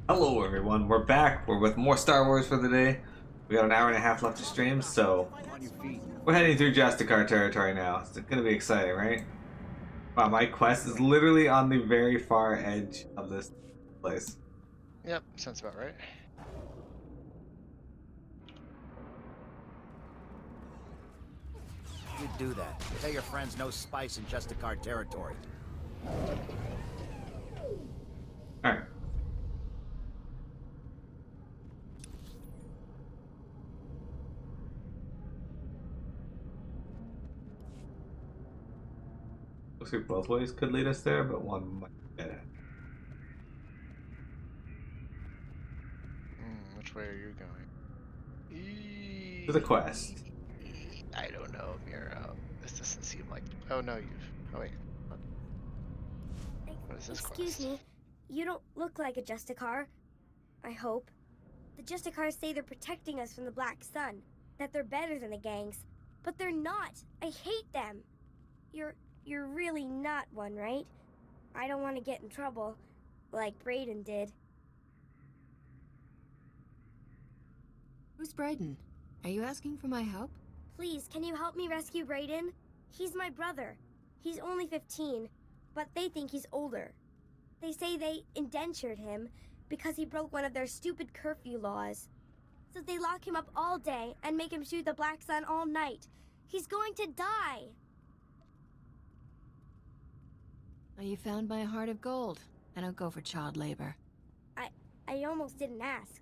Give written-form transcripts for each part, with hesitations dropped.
Hello everyone, we're back. We're with more Star Wars for the day. We got an hour and a half left to stream, so On your feet. we're heading through Justicar territory now. It's gonna be exciting, right? Wow, my quest is literally on the very far edge of this place. Yep, sounds about right. You do that. Tell your friends no spice in Justicar territory. Alright. Looks like both ways could lead us there, but one might get it. Which way are you going? To the quest. I don't know, Miro. This doesn't seem like. Oh no, you've. Oh wait. What is this Excuse quest? me, you don't look like a Justicar. I hope. The Justicars say they're protecting us from the Black Sun, that they're better than the gangs, but they're not. I hate them. You're really not one, right? I don't want to get in trouble, like Braden did. Who's Braden? Are you asking for my help? Please, can you help me rescue Braden? He's my brother. He's only 15, but they think he's older. They say they indentured him because he broke one of their stupid curfew laws. So they lock him up all day and make him shoot the Black Sun all night. He's going to die. Are you found by a heart of gold? I don't go for child labor. I almost didn't ask.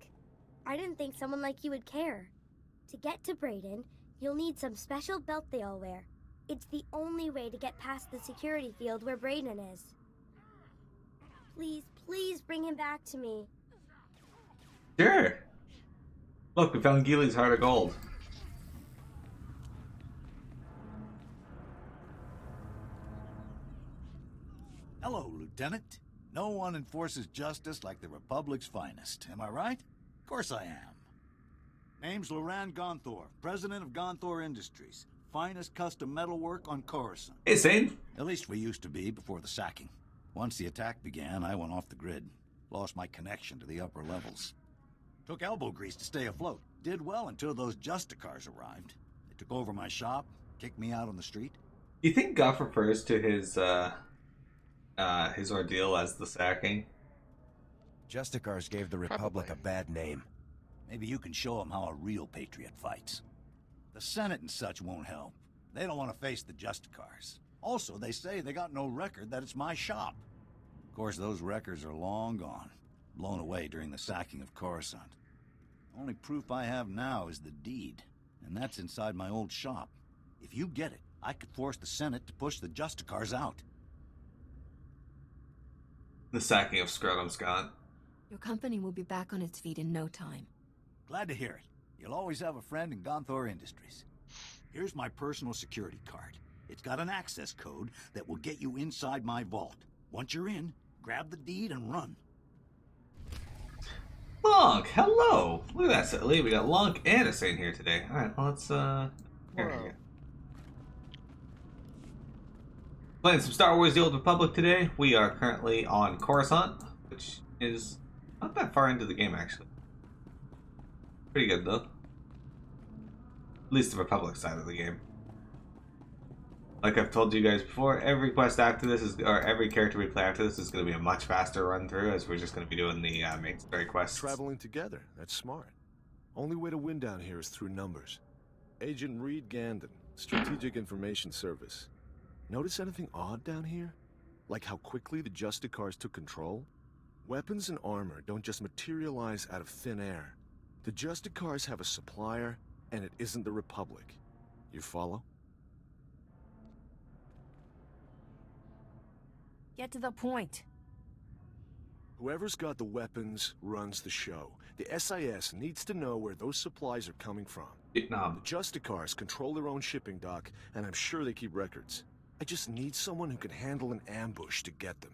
I didn't think someone like you would care. To get to Braden, you'll need some special belt they all wear. It's the only way to get past the security field where Braden is. Please, please bring him back to me. Sure. Look, we found Gilly's heart of gold. Hello, Lieutenant. No one enforces justice like the Republic's finest, am I right? Of course I am. Name's Loran Gonthor, president of Gonthor Industries. Finest custom metalwork on Coruscant. Hey, Sane. At least we used to be before the sacking. Once the attack began, I went off the grid. Lost my connection to the upper levels. Took elbow grease to stay afloat. Did well until those Justicars arrived. They took over my shop, kicked me out on the street. You think Goff refers to his ordeal as the sacking? Justicars gave the Republic Probably. a bad name. Maybe you can show them how a real patriot fights. The Senate and such won't help. They don't want to face the Justicars. Also, they say they got no record that it's my shop. Of course, those records are long gone. Blown away during the sacking of Coruscant. Only proof I have now is the deed. And that's inside my old shop. If you get it, I could force the Senate to push the Justicars out. The sacking of Scrotum Scott. Your company will be back on its feet in no time. Glad to hear it. You'll always have a friend in Gonthor Industries. Here's my personal security card. It's got an access code that will get you inside my vault. Once you're in, grab the deed and run. Lonk, hello! Look at that, Silly. We got Lonk and a Saint here today. Alright, well, let's, here we Whoa. go. Playing some Star Wars The Old Republic today. We are currently on Coruscant, which is not that far into the game, actually. Pretty good, though. At least the Republic side of the game. Like I've told you guys before, every quest after this is, or every character we play after this is going to be a much faster run through, as we're just going to be doing the main story quests. Traveling together, that's smart. Only way to win down here is through numbers. Agent Reed Gandon, Strategic Information Service. Notice anything odd down here? Like how quickly the Justicars took control? Weapons and armor don't just materialize out of thin air. The Justicars have a supplier, and it isn't the Republic. You follow? Get to the point. Whoever's got the weapons runs the show. The SIS needs to know where those supplies are coming from. Vietnam. The Justicars control their own shipping dock, and I'm sure they keep records. I just need someone who can handle an ambush to get them.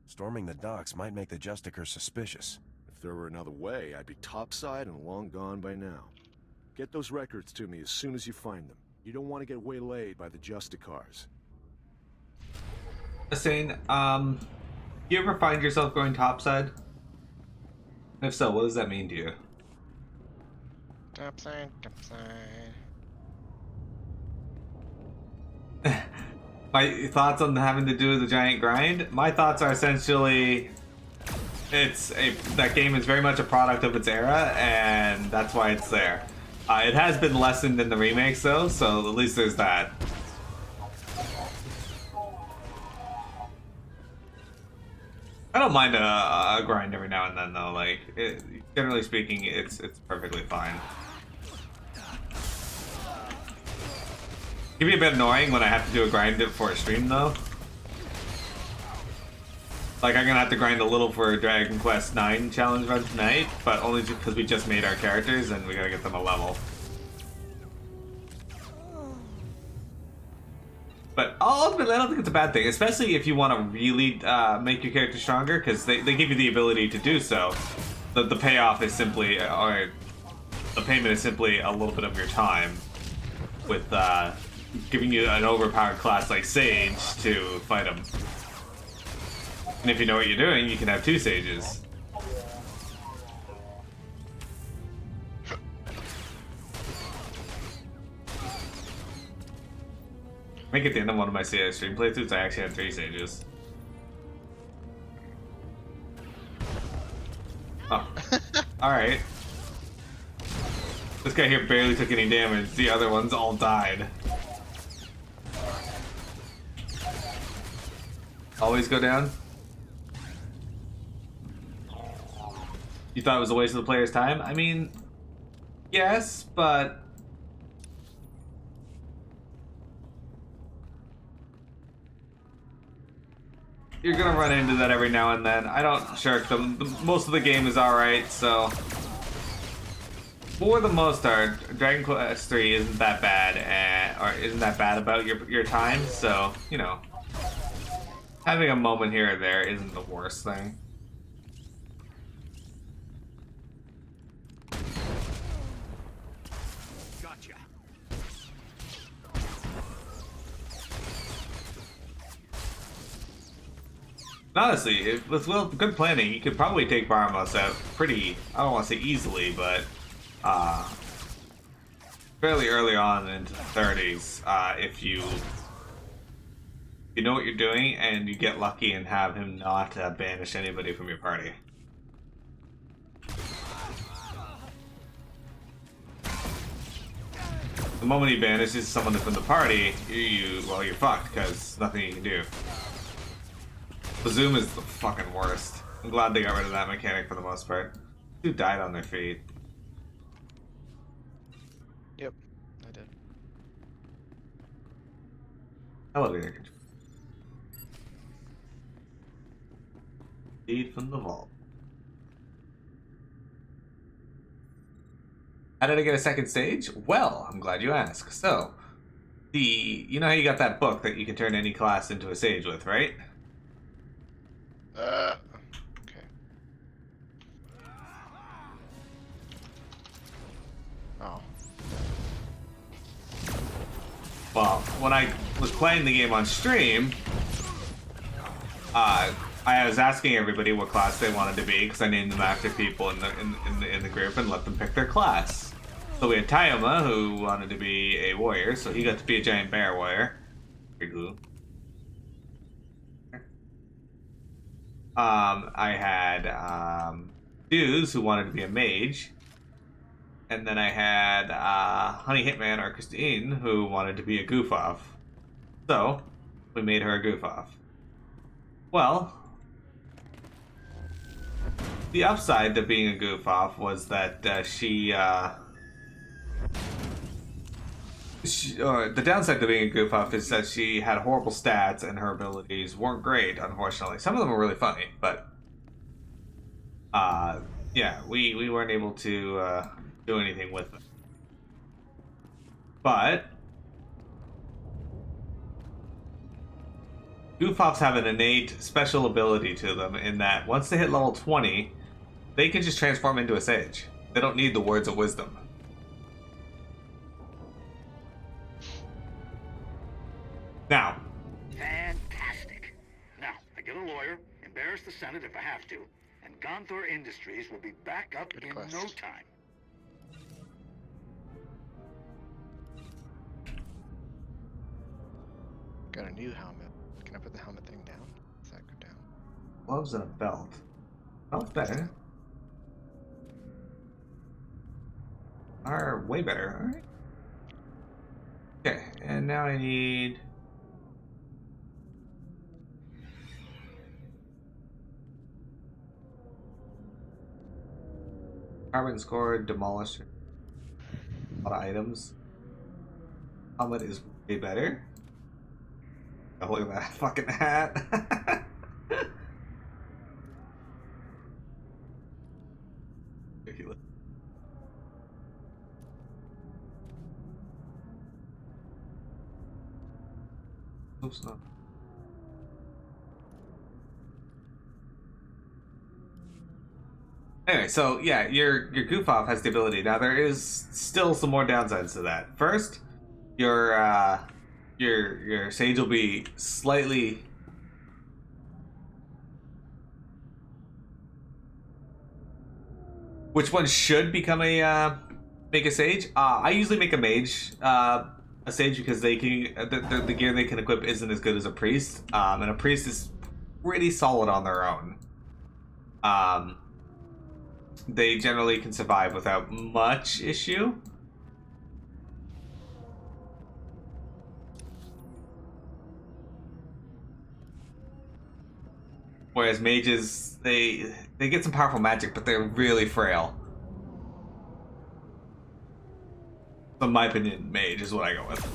Storming the docks might make the Justicar suspicious. If there were another way, I'd be topside and long gone by now. Get those records to me as soon as you find them. You don't want to get waylaid by the Justicars. Hussein, you ever find yourself going topside? If so, what does that mean to you? Topside, topside. My thoughts on having to do the giant grind? My thoughts are essentially that game is very much a product of its era, and that's why it's there. It has been lessened in the remakes though, so at least there's that. I don't mind a grind every now and then though. Like, generally speaking, it's perfectly fine. It can be a bit annoying when I have to do a grind for a stream though. Like, I'm gonna have to grind a little for Dragon Quest IX challenge run tonight, but only because we just made our characters and we gotta get them a level. But ultimately, I don't think it's a bad thing, especially if you want to really make your character stronger, because they give you the ability to do so. The payoff is simply, or the payment is simply a little bit of your time, with giving you an overpowered class like Sage to fight them. And if you know what you're doing, you can have 2 Sages. I think at the end of one of my CS stream playthroughs, I actually had 3 Sages. Oh. Alright. This guy here barely took any damage, the other ones all died. Always go down? You thought it was a waste of the player's time? I mean, yes, but... you're gonna run into that every now and then. I don't shirk them. Most of the game is alright, so... for the most part, Dragon Quest 3 isn't that bad, or isn't that bad about your time, so, you know. Having a moment here or there isn't the worst thing. Gotcha. Honestly, with good planning, you could probably take Baramos out pretty, I don't want to say easily, but fairly early on into the 30s, if you know what you're doing and you get lucky and have him not banish anybody from your party. The moment he banishes someone from the party, well, you're fucked, because nothing you can do. The zoom is the fucking worst. I'm glad they got rid of that mechanic for the most part. 2 died on their feet. Yep, I did. Elevator control. Feed from the vault. How did I get a second stage? Well, I'm glad you asked. So, you know how you got that book that you can turn any class into a sage with, right? Okay. Oh. Well, when I was playing the game on stream, I was asking everybody what class they wanted to be because I named them after people in the group and let them pick their class. So we had Tayama, who wanted to be a warrior, so he got to be a giant bear warrior. Pretty cool. I had Dues, who wanted to be a mage. And then I had Honey Hitman, or Christine, who wanted to be a goof-off. So, we made her a goof-off. Well, the upside to being a goof-off was that the downside to being a goof-off is that she had horrible stats and her abilities weren't great, unfortunately. Some of them were really funny, but yeah, we weren't able to do anything with them. But goof-offs have an innate special ability to them in that once they hit level 20, they can just transform into a sage. They don't need the words of wisdom. Now, Fantastic. lawyer, embarrass the Senate if I have to, and Gonthor Industries will be back up Good in quest. no time. Got a new helmet. Can I put the helmet thing down? Does that go down? Gloves and a belt. Belt's better. Are way better, alright. Okay, and now I need... Carbon score, demolisher. A lot of items. Helmet is way better. Oh, look at that fucking hat. Ridiculous. Oops, no. Anyway, so yeah, your goof off has the ability. Now there is still some more downsides to that. First, your sage will be slightly which one should become a make a sage? I usually make a mage a sage because they can the gear they can equip isn't as good as a priest, and a priest is pretty solid on their own. They generally can survive without much issue. Whereas mages, they get some powerful magic, but they're really frail. So in my opinion, mage is what I go with.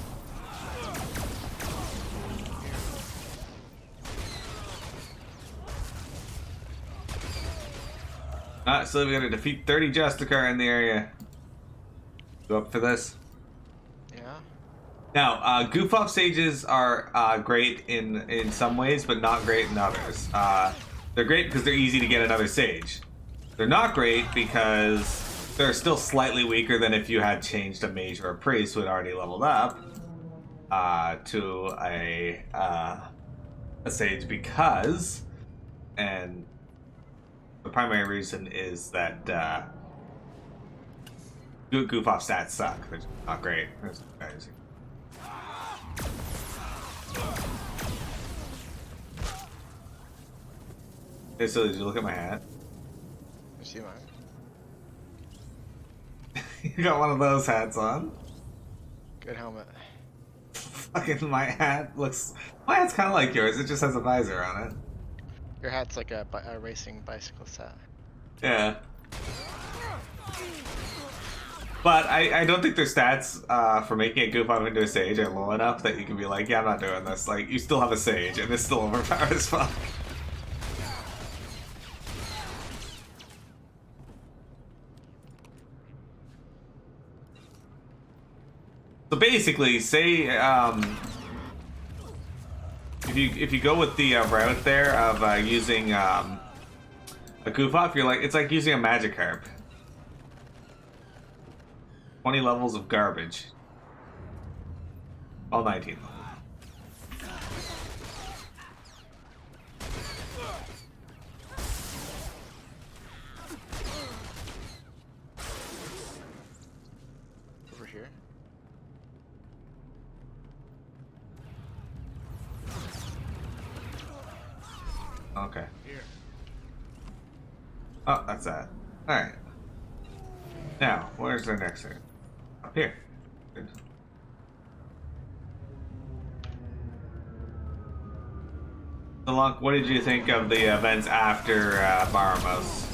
Alright, so we gotta defeat 30 Justicar in the area. Go up for this? Yeah. Now, goof off sages are great in some ways, but not great in others. They're great because they're easy to get another sage. They're not great because they're still slightly weaker than if you had changed a mage or a priest who had already leveled up to a sage because, and the primary reason is that goof off stats suck. They're just not great. Okay, so did you look at my hat? You see mine? You got one of those hats on. Good helmet. Fucking my hat looks... My hat's kind of like yours, it just has a visor on it. Your hat's like a racing bicycle hat. Yeah. But I don't think their stats for making a goof off into a sage are low enough that you can be like, yeah, I'm not doing this. Like, you still have a sage, and it's still overpowered as fuck. So basically, say if you go with the route there of using a goof off, you're like, it's like using a magic harp. 20 levels of garbage. All 19 levels. Over here. Okay. Oh, that's that. Alright. Now, where's the next thing? Up here. Good. So, Lunk, what did you think of the events after Baramos?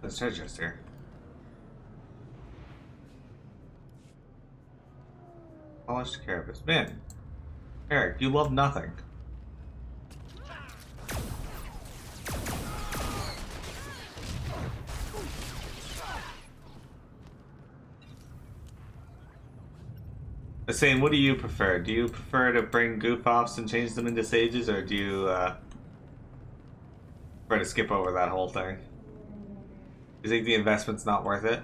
Let's search this here. Polished carapace. Man, Eric, you love nothing. Saying, what do you prefer? Do you prefer to bring goof offs and change them into sages, or do you prefer to skip over that whole thing? You think the investment's not worth it?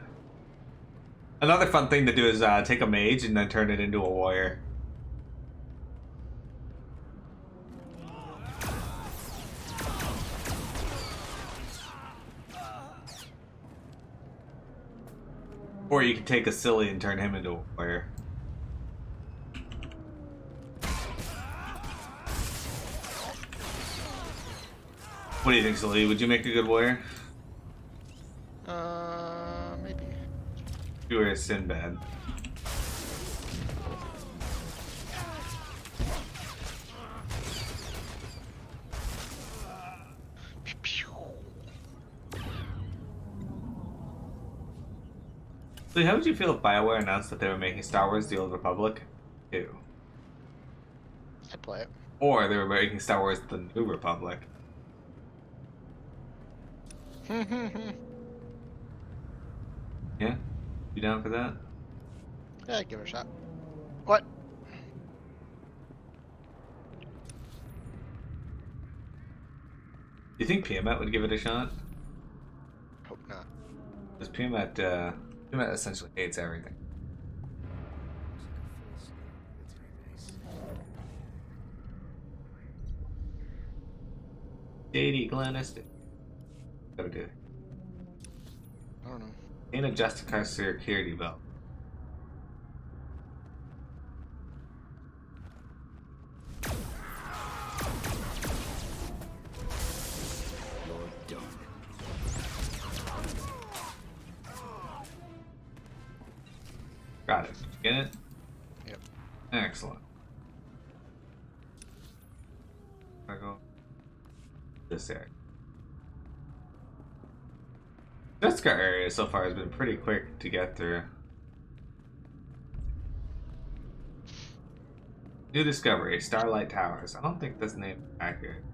Another fun thing to do is take a mage and then turn it into a warrior. Or you can take a silly and turn him into a warrior. What do you think, Silly? Would you make a good warrior? Maybe. If you were a Sinbad. So how would you feel if BioWare announced that they were making Star Wars The Old Republic 2? I'd play it. Or they were making Star Wars The New Republic. Yeah? You down for that? Yeah, give it a shot. What? Do you think Piamat would give it a shot? Hope not. Because Piamat essentially hates everything. Shady Glennis. Gotta do it. I don't know. Ain't a Justicar security belt. You're done. Got it. Get it? Yep. Excellent. I go this area. Justicar area so far has been pretty quick to get through. New discovery, Starlight Towers. I don't think this name is accurate.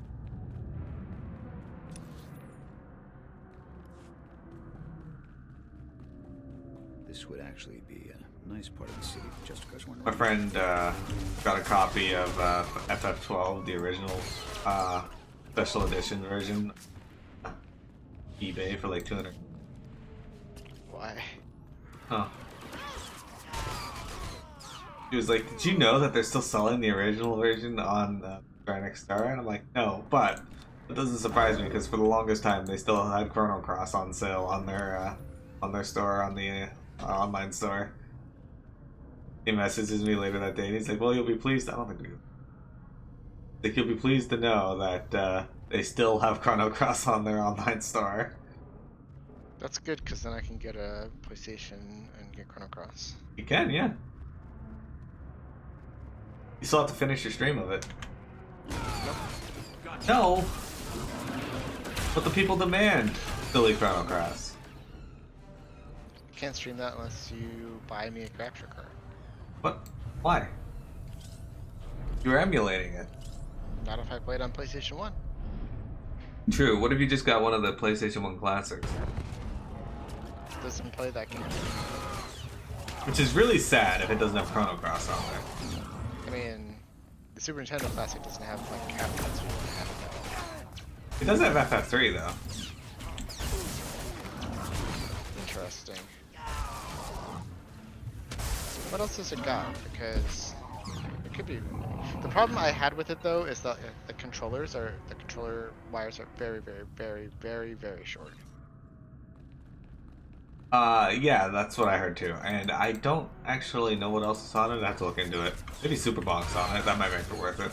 This would actually be a nice part of the city if Justicars weren't My friend got a copy of FF12, the original special edition version. eBay for like 200. Why? Huh. He was like, did you know that they're still selling the original version on Dranex Star? And I'm like, no, but it doesn't surprise me because for the longest time they still had Chrono Cross on sale on their store, on the online store. He messages me later that day and he's like, well, you'll be pleased. I don't think we will. Like, you'll be pleased to know that they still have Chrono Cross on their online store. That's good, because then I can get a PlayStation and get Chrono Cross. You can, yeah. You still have to finish your stream of it. No! What the people demand, silly Chrono Cross. You can't stream that unless you buy me a capture card. What? Why? You're emulating it. Not if I play it on PlayStation 1. True, what if you just got one of the PlayStation 1 classics? It doesn't play that game. Which is really sad if it doesn't have Chrono Cross on there. I mean, the Super Nintendo Classic doesn't have like cabinets. It does have FF3 though. Interesting. What else has it got? Because it could be. The problem I had with it though is that the controller wires are very, very, very, very, very short. Yeah, that's what I heard too. And I don't actually know what else is on it. I have to look into it. Maybe Super Bonk's on it. That might make it worth it.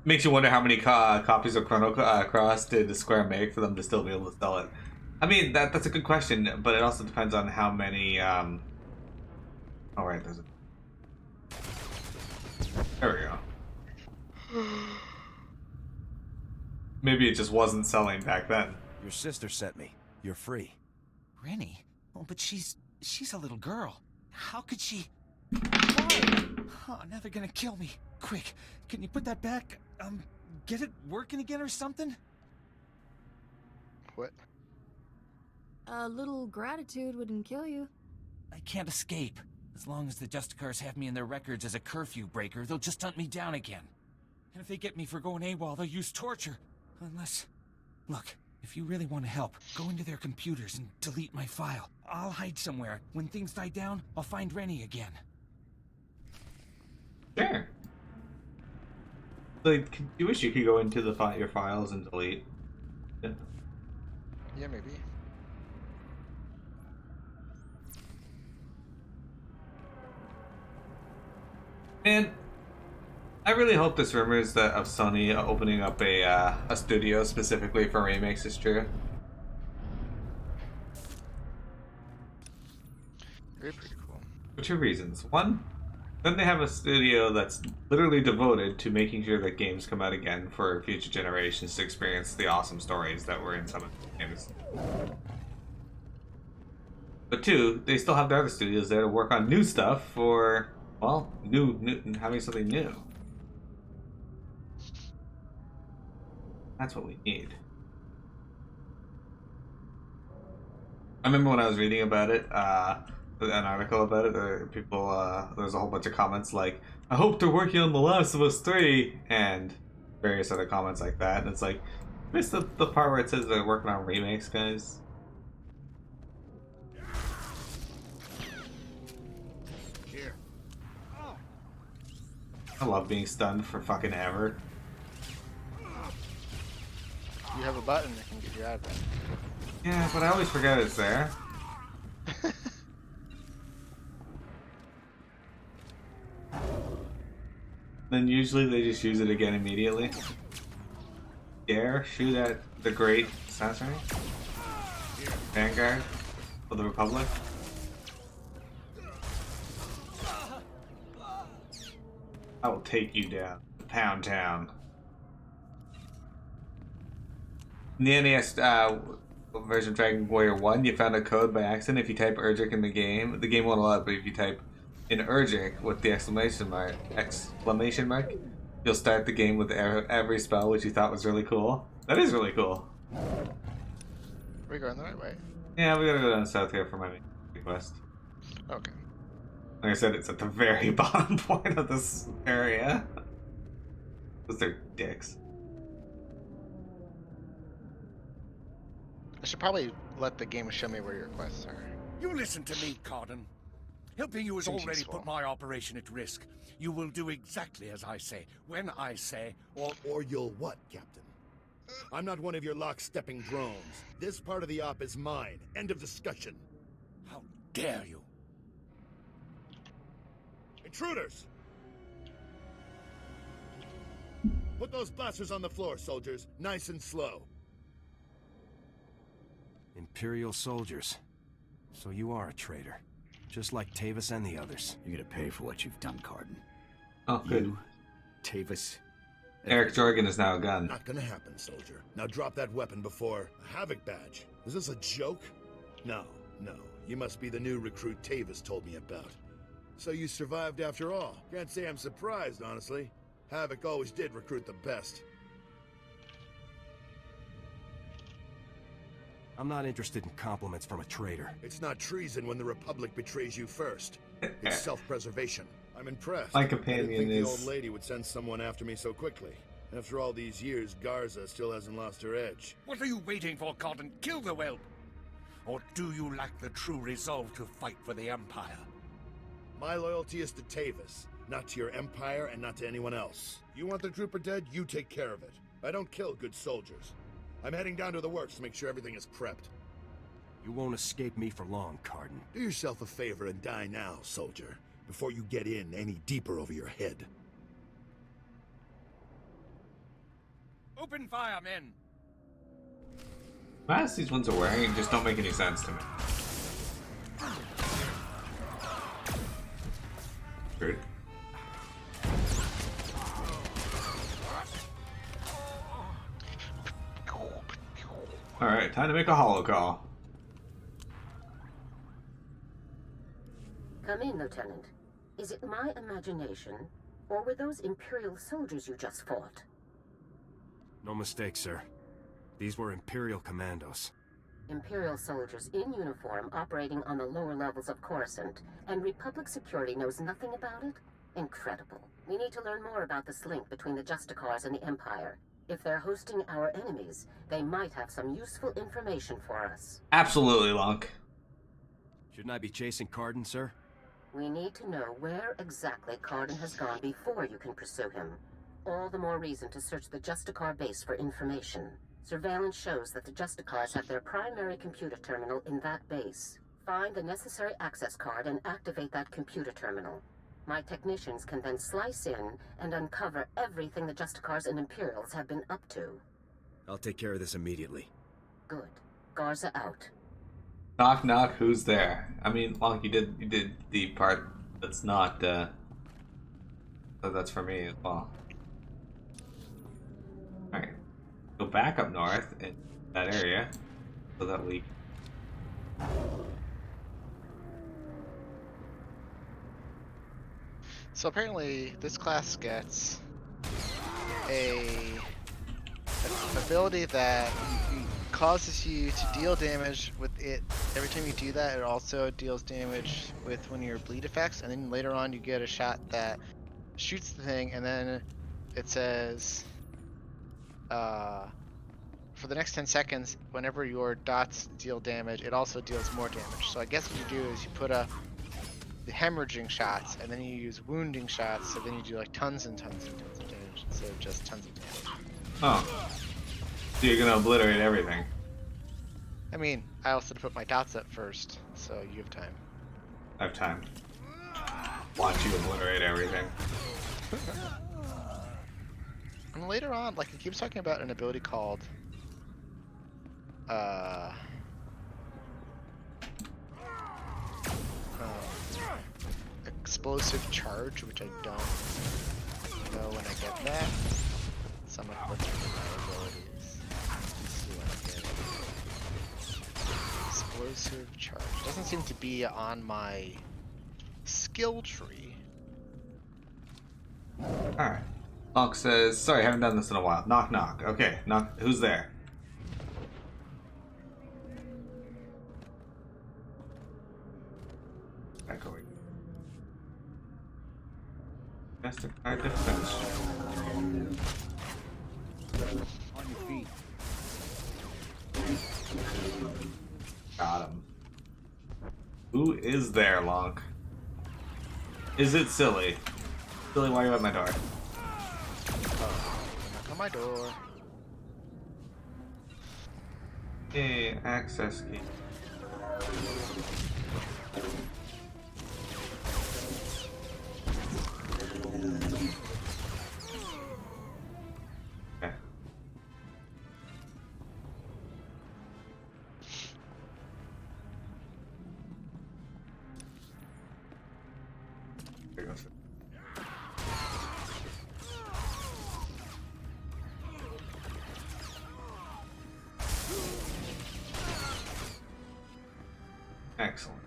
Makes you wonder how many copies of Chrono Cross did Square make for them to still be able to sell it. I mean, that's a good question, but it also depends on how many, oh right, there's a... There we go. Maybe it just wasn't selling back then. Your sister sent me. You're free. Rennie? Oh, but she's a little girl. How could she... Why? Oh, now they're gonna kill me. Quick, can you put that back? Get it working again or something? What? A little gratitude wouldn't kill you. I can't escape. As long as the Justicars have me in their records as a curfew breaker, they'll just hunt me down again. And if they get me for going AWOL, they'll use torture. Unless... Look, If you really want to help, go into their computers and delete my file. I'll hide somewhere. When things die down, I'll find Rennie again. Sure. Like, you wish you could go into your files and delete. Yeah. Yeah, maybe. And I really hope this rumors that of Sony opening up a studio specifically for remakes is true. Very pretty cool. For two reasons. One, then they have a studio that's literally devoted to making sure that games come out again for future generations to experience the awesome stories that were in some of the games. But two, they still have the other studios there to work on new stuff for, well, new having something new. That's what we need. I remember when I was reading about it, an article about it, there was a whole bunch of comments like, I hope they're working on The Last of Us 3, and various other comments like that, and it's like, missed the part where it says they're working on remakes, guys. Here. I love being stunned for fucking ever. You have a button that can get you out of it. Yeah, but I always forget it's there. Then usually they just use it again immediately. Dare shoot at the great assassin? Vanguard of the Republic? I will take you down to Pound Town. In the NES version of Dragon Warrior 1, you found a code by accident. If you type Urgic in the game won't allow it, but if you type in Urgic with the exclamation mark, you'll start the game with every spell, which you thought was really cool. That is really cool. We're going the right way. Yeah, we gotta go down south here for my quest. Okay. Like I said, it's at the very bottom point of this area. Because they're dicks. I should probably let the game show me where your quests are. You listen to me, Cardin. Helping you has Seems already useful. put my operation at risk. You will do exactly as I say, when I say, Or you'll what, Captain? I'm not one of your lock-stepping drones. This part of the op is mine. End of discussion. how dare you? Intruders! Put those blasters on the floor, soldiers. Nice and slow. Imperial soldiers. So you are a traitor. Just like Tavis and the others. You're gonna pay for what you've done, Cardin. Oh, good. You, Tavis. Eric Jorgen is now a gun. Not gonna happen, soldier. Now drop that weapon before... A Havoc badge? Is this a joke? No. You must be the new recruit Tavis told me about. So you survived after all. Can't say I'm surprised, honestly. Havoc always did recruit the best. I'm not interested in compliments from a traitor. It's not treason when the Republic betrays you first. It's self-preservation. I'm impressed. My I didn't companion think the is... old lady would send someone after me so quickly. After all these years, Garza still hasn't lost her edge. What are you waiting for, Cardin? Kill the whelp! Or do you lack the true resolve to fight for the Empire? My loyalty is to Tavis, not to your Empire and not to anyone else. You want the trooper dead, you take care of it. I don't kill good soldiers. I'm heading down to the works to make sure everything is prepped. You won't escape me for long, Cardin. Do yourself a favor and die now, soldier, before you get in any deeper over your head. Open fire, men! Masks these ones are wearing just don't make any sense to me. Rude. Alright, time to make a holo call. Come in, Lieutenant. Is it my imagination, or were those Imperial soldiers you just fought? No mistake, sir. These were Imperial commandos. Imperial soldiers in uniform operating on the lower levels of Coruscant, and Republic security knows nothing about it? Incredible. We need to learn more about this link between the Justicars and the Empire. If they're hosting our enemies, they might have some useful information for us. Absolutely, Lunk. Shouldn't I be chasing Cardin, sir? We need to know where exactly Cardin has gone before you can pursue him. All the more reason to search the Justicar base for information. Surveillance shows that the Justicars have their primary computer terminal in that base. Find the necessary access card and activate that computer terminal. My technicians can then slice in and uncover everything the Justicars and Imperials have been up to. I'll take care of this immediately. Good. Garza out. Knock knock, who's there? I mean, Lunk, you did the part that's not so that's for me as well. Alright. Go back up north in that area so that we So apparently, this class gets an ability that causes you to deal damage with it. Every time you do that, it also deals damage with one of your bleed effects, and then later on you get a shot that shoots the thing, and then it says, for the next 10 seconds, whenever your dots deal damage, it also deals more damage. So I guess what you do is you put up the hemorrhaging shots, and then you use wounding shots, so then you do like tons and tons and tons of damage instead of just tons of damage. Oh. So you're gonna obliterate everything. I mean, I also had to put my dots up first, so you have time. I have time. Watch you obliterate everything. And later on, like, it keeps talking about an ability called explosive charge, which I don't know when I get that. So I'm gonna look at my abilities. See when I get it. Explosive charge. Doesn't seem to be on my skill tree. Alright. Lunk says, sorry, haven't done this in a while. Knock knock. Okay, knock. Who's there? Back over. Justicar defense. On your feet. Got him. Who is there, Lunk? Is it Silly? Silly, why are you at my door? Knock on my door. Hey, access key. Okay. There goes. Excellent.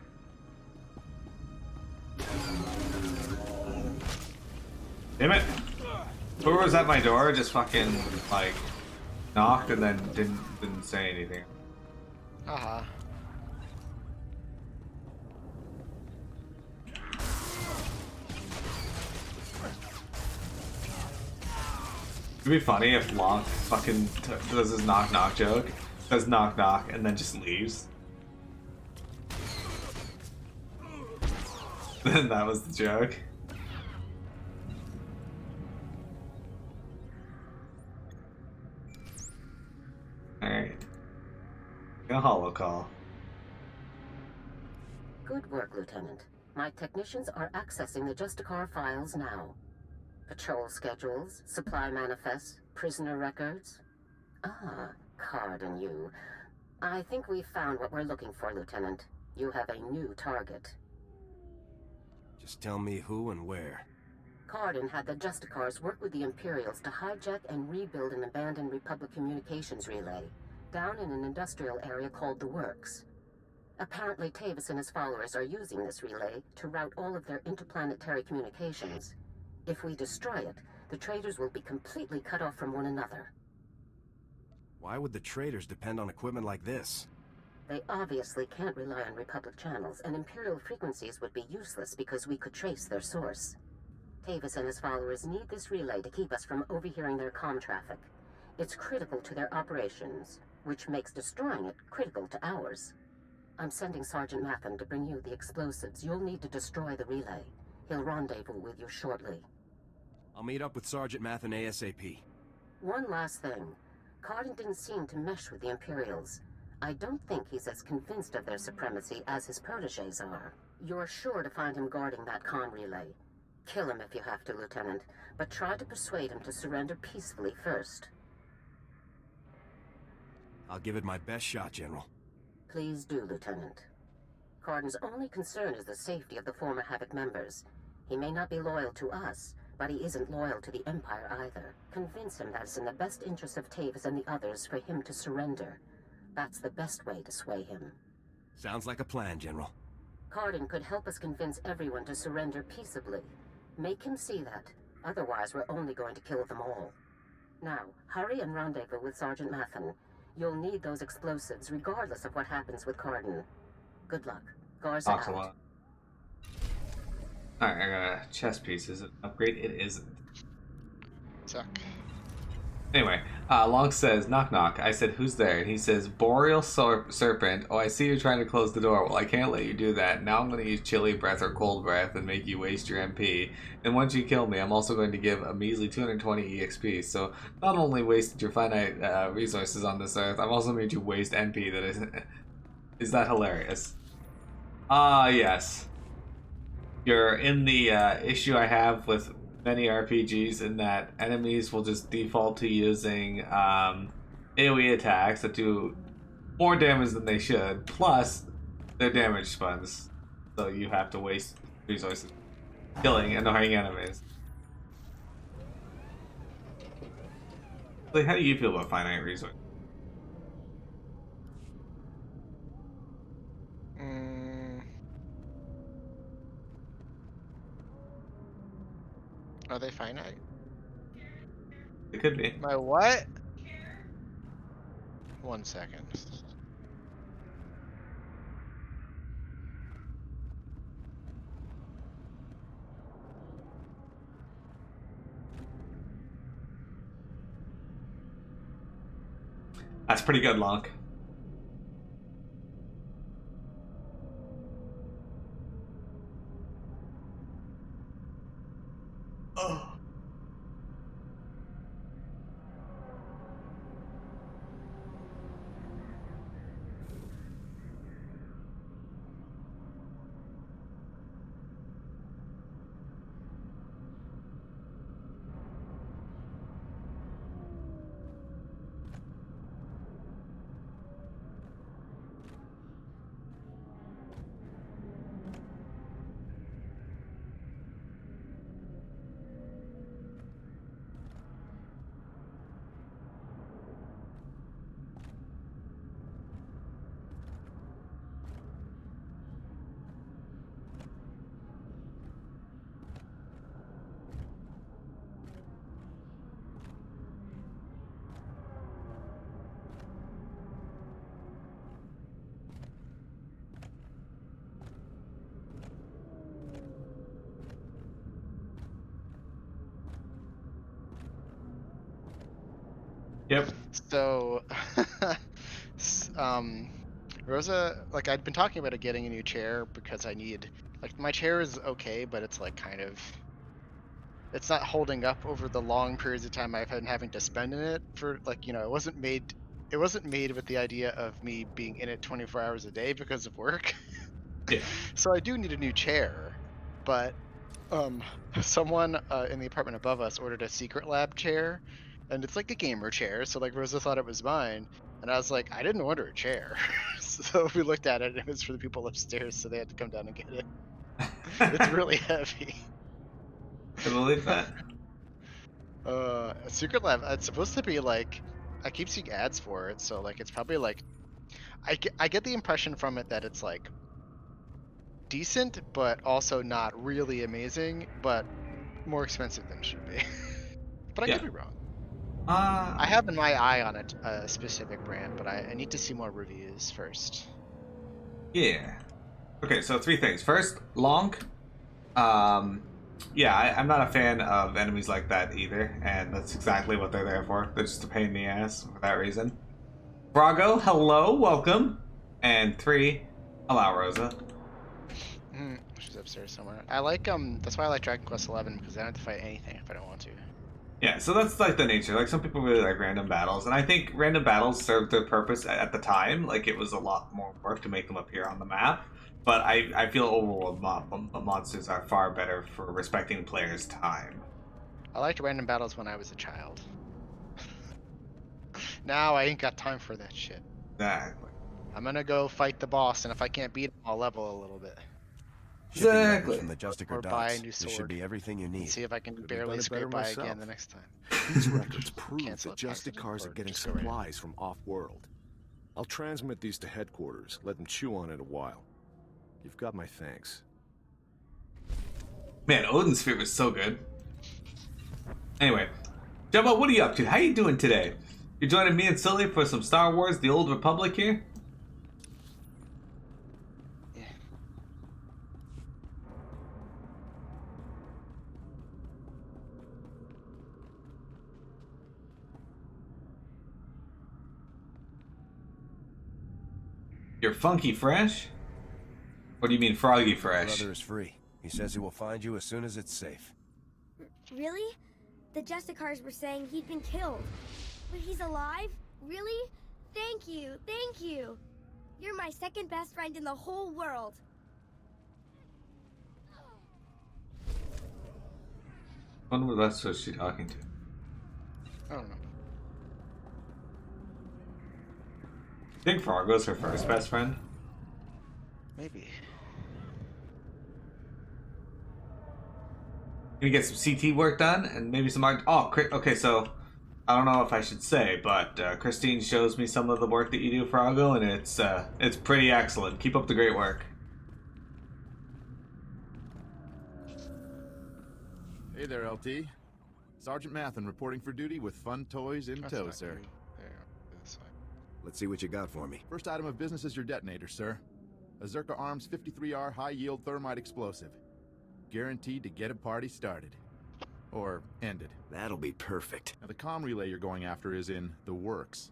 Damn it! Whoever was at my door just fucking like knocked and then didn't say anything. Haha. It'd be funny if Lunk fucking does his knock knock joke, does knock knock, and then just leaves. Then that was the joke. Alright. A holo call. Good work, Lieutenant. My technicians are accessing the Justicar files now. Patrol schedules, supply manifests, prisoner records. Ah, Card and you. I think we've found what we're looking for, Lieutenant. You have a new target. Just tell me who and where. Cardin had the Justicars work with the Imperials to hijack and rebuild an abandoned Republic communications relay down in an industrial area called the Works. Apparently, Tavis and his followers are using this relay to route all of their interplanetary communications. If we destroy it, the traitors will be completely cut off from one another. Why would the traders depend on equipment like this? They obviously can't rely on Republic channels, and Imperial frequencies would be useless because we could trace their source. Tavis and his followers need this relay to keep us from overhearing their comm traffic. It's critical to their operations, which makes destroying it critical to ours. I'm sending Sergeant Mathen to bring you the explosives you'll need to destroy the relay. He'll rendezvous with you shortly. I'll meet up with Sergeant Mathen ASAP. One last thing. Cardin didn't seem to mesh with the Imperials. I don't think he's as convinced of their supremacy as his protégés are. You're sure to find him guarding that comm relay. Kill him if you have to, Lieutenant, but try to persuade him to surrender peacefully first. I'll give it my best shot, General. Please do, Lieutenant. Cardin's only concern is the safety of the former Havoc members. He may not be loyal to us, but he isn't loyal to the Empire either. Convince him that it's in the best interest of Tavis and the others for him to surrender. That's the best way to sway him. Sounds like a plan, General. Cardin could help us convince everyone to surrender peaceably. Make him see that. Otherwise, we're only going to kill them all. Now, hurry and rendezvous with Sergeant Mathen. You'll need those explosives, regardless of what happens with Cardin. Good luck. Garza Talks a out. lot. Alright, I got a chest piece. Is it an upgrade? It isn't. Suck. Anyway, Long says, knock knock. I said, who's there? And he says, Boreal Serpent. Oh, I see you're trying to close the door. Well, I can't let you do that. Now I'm going to use Chilly Breath or Cold Breath and make you waste your MP. And once you kill me, I'm also going to give a measly 220 EXP. So not only wasted your finite resources on this earth, I've also made you waste MP. That is that hilarious? Yes. You're in the issue I have with many RPGs in that enemies will just default to using AoE attacks that do more damage than they should, plus their damage spuns. So you have to waste resources killing annoying enemies. Like, how do you feel about finite resources? Are they finite? It could be. My what? 1 second. That's pretty good, Lonk. Oh. Yep. So, Rosa, like I'd been talking about getting a new chair because I need, like my chair is okay, but it's like kind of, it's not holding up over the long periods of time I've been having to spend in it for like, you know, it wasn't made with the idea of me being in it 24 hours a day because of work. Yeah. So I do need a new chair, but someone in the apartment above us ordered a secret lab chair, and it's like a gamer chair, so like Rosa thought it was mine, and I was like, I didn't order a chair. So we looked at it, and it was for the people upstairs, so they had to come down and get it. It's really heavy. I believe that. A secret lab, it's supposed to be like, I keep seeing ads for it, so like it's probably like, I get the impression from it that it's like decent, but also not really amazing, but more expensive than it should be. But I could be wrong. I have in my eye on a specific brand, but I need to see more reviews first. Yeah. Okay, so 3 things. First, Lonk. Yeah, I'm not a fan of enemies like that either, and that's exactly what they're there for. They're just a pain in the ass for that reason. Brago, hello, welcome. And 3, allow Rosa. She's upstairs somewhere. I like that's why I like Dragon Quest 11 because I don't have to fight anything if I don't want to. Yeah, so that's like the nature. Like, some people really like random battles, and I think random battles served their purpose at the time. Like, it was a lot more work to make them appear on the map. But I feel overall monsters are far better for respecting players' time. I liked random battles when I was a child. Now I ain't got time for that shit. Exactly. I'm gonna go fight the boss, and if I can't beat him, I'll level a little bit. Shipping records Exactly. from the Justicar Or buy a docks. new This sword. should be everything you And need. see if I can Could've barely done it better scrape by myself. again the next time. These records prove Cancel that it, pass it, Justicars are or getting just go right in. supplies from off-world. I'll transmit these to headquarters, let them chew on it a while. You've got my thanks. Man, Odin Sphere was so good. Anyway, Jumbo, what are you up to? How you doing today? You joining me and Sully for some Star Wars: The Old Republic here? Yeah. You're funky fresh? What do you mean froggy fresh? Brother is free. He says he will find you as soon as it's safe. Really? The Justicars were saying he'd been killed. But he's alive? Really? Thank you, thank you. You're my second best friend in the whole world. I wonder what that's what she's talking to. I don't know. I think Fargo's her first best friend. Maybe. Gonna get some CT work done and maybe some art. Oh, okay, so I don't know if I should say, but Christine shows me some of the work that you do, Fargo, and it's pretty excellent. Keep up the great work. Hey there, LT. Sergeant Mathen reporting for duty with fun toys in That's tow, not sir. you. There, this way. Let's see what you got for me. First item of business is your detonator, sir. A Zerka Arms 53R high-yield thermite explosive. Guaranteed to get a party started. Or ended. That'll be perfect. Now, the comm relay you're going after is in the Works,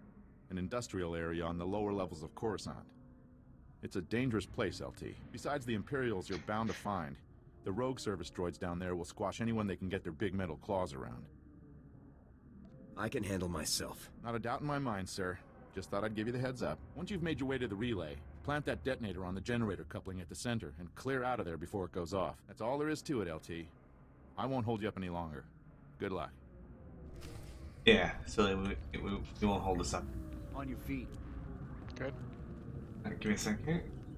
an industrial area on the lower levels of Coruscant. It's a dangerous place, LT. Besides the Imperials you're bound to find, the rogue service droids down there will squash anyone they can get their big metal claws around. I can handle myself. Not a doubt in my mind, sir. Just thought I'd give you the heads up. Once you've made your way to the relay, plant that detonator on the generator coupling at the center and clear out of there before it goes off. That's all there is to it, LT. I won't hold you up any longer. Good luck. Yeah, so we won't hold this up. On your feet. Good. Alright, give me a second here.